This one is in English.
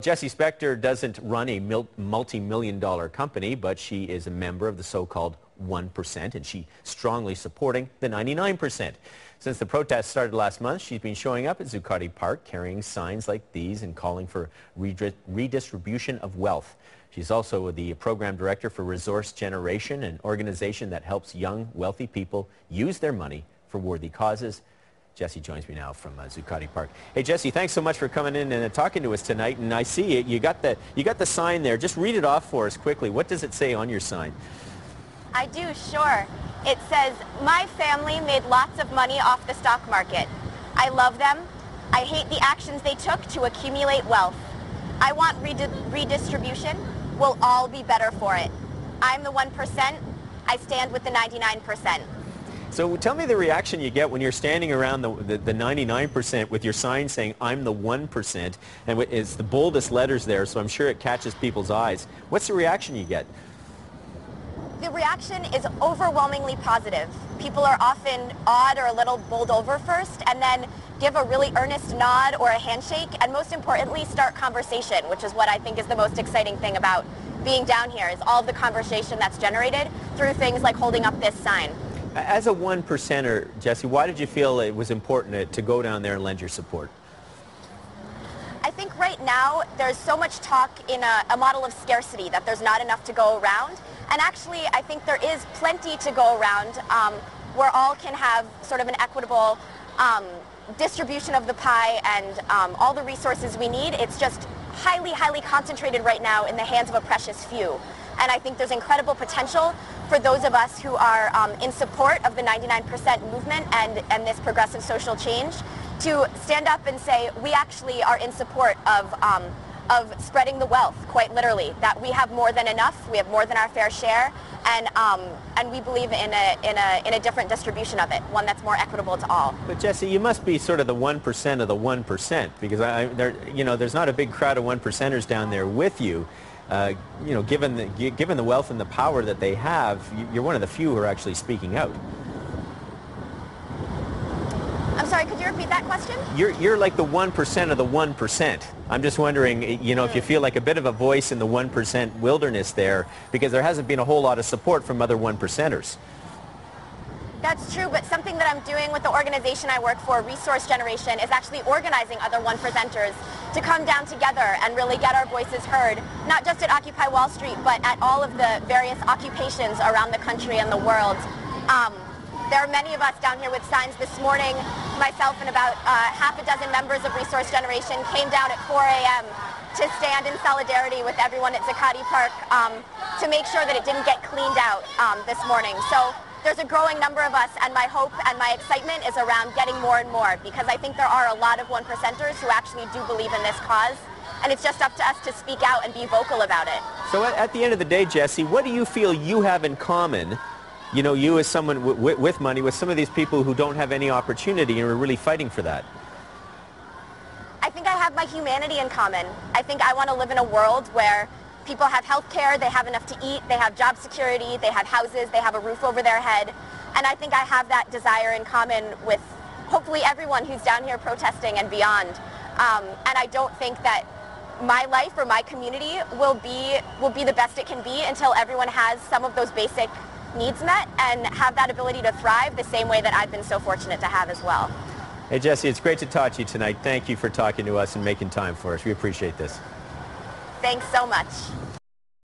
Jessie Spector doesn't run a multi-million-dollar company, but she is a member of the so-called 1%, and she's strongly supporting the 99%. Since the protest started last month, she's been showing up at Zuccotti Park carrying signs like these and calling for redistribution of wealth. She's also the program director for Resource Generation, an organization that helps young, wealthy people use their money for worthy causes. Jessie joins me now from Zuccotti Park. Hey, Jessie, thanks so much for coming in and talking to us tonight. And I see it. You got the sign there. Just read it off for us quickly. What does it say on your sign? I do, sure. It says, "My family made lots of money off the stock market. I love them. I hate the actions they took to accumulate wealth. I want redistribution. We'll all be better for it. I'm the 1%. I stand with the 99%. So tell me the reaction you get when you're standing around the 99% with your sign saying, "I'm the 1%, and it's the boldest letters there, so I'm sure it catches people's eyes. What's the reaction you get? The reaction is overwhelmingly positive. People are often awed or a little bowled over first, and then give a really earnest nod or a handshake, and most importantly, start conversation, which is what I think is the most exciting thing about being down here, is all of the conversation that's generated through things like holding up this sign. As a 1%er, Jessie, why did you feel it was important to go down there and lend your support? I think right now there's so much talk in a model of scarcity that there's not enough to go around. And actually, I think there is plenty to go around where all can have sort of an equitable distribution of the pie and all the resources we need. It's just highly, highly concentrated right now in the hands of a precious few. And I think there's incredible potential for those of us who are in support of the 99% movement and this progressive social change to stand up and say, we actually are in support of spreading the wealth, quite literally, that we have more than enough, we have more than our fair share, and we believe in a different distribution of it, one that's more equitable to all. But Jessie, you must be sort of the 1% of the 1%, because there's not a big crowd of 1%ers down there with you. Given the wealth and the power that they have, you're one of the few who are actually speaking out. I'm sorry, could you repeat that question? You're like the 1% of the 1%. I'm just wondering, if you feel like a bit of a voice in the 1% wilderness there, because there hasn't been a whole lot of support from other 1%ers. That's true, but something that I'm doing with the organization I work for, Resource Generation, is actually organizing other 1%ers to come down together and really get our voices heard, not just at Occupy Wall Street, but at all of the various occupations around the country and the world. There are many of us down here with signs this morning. Myself and about half a dozen members of Resource Generation came down at 4 a.m. to stand in solidarity with everyone at Zuccotti Park to make sure that it didn't get cleaned out this morning. So there's a growing number of us, and my hope and my excitement is around getting more and more, because I think there are a lot of 1%ers who actually do believe in this cause, and it's just up to us to speak out and be vocal about it. So at the end of the day, Jessie, what do you feel you have in common, you as someone with money, with some of these people who don't have any opportunity and are really fighting for that? I think I have my humanity in common. I think I want to live in a world where people have health care, they have enough to eat, they have job security, they have houses, they have a roof over their head. And I think I have that desire in common with hopefully everyone who's down here protesting and beyond. And I don't think that my life or my community will be the best it can be until everyone has some of those basic needs met and have that ability to thrive the same way that I've been so fortunate to have as well. Hey, Jessie, it's great to talk to you tonight. Thank you for talking to us and making time for us. We appreciate this. Thanks so much.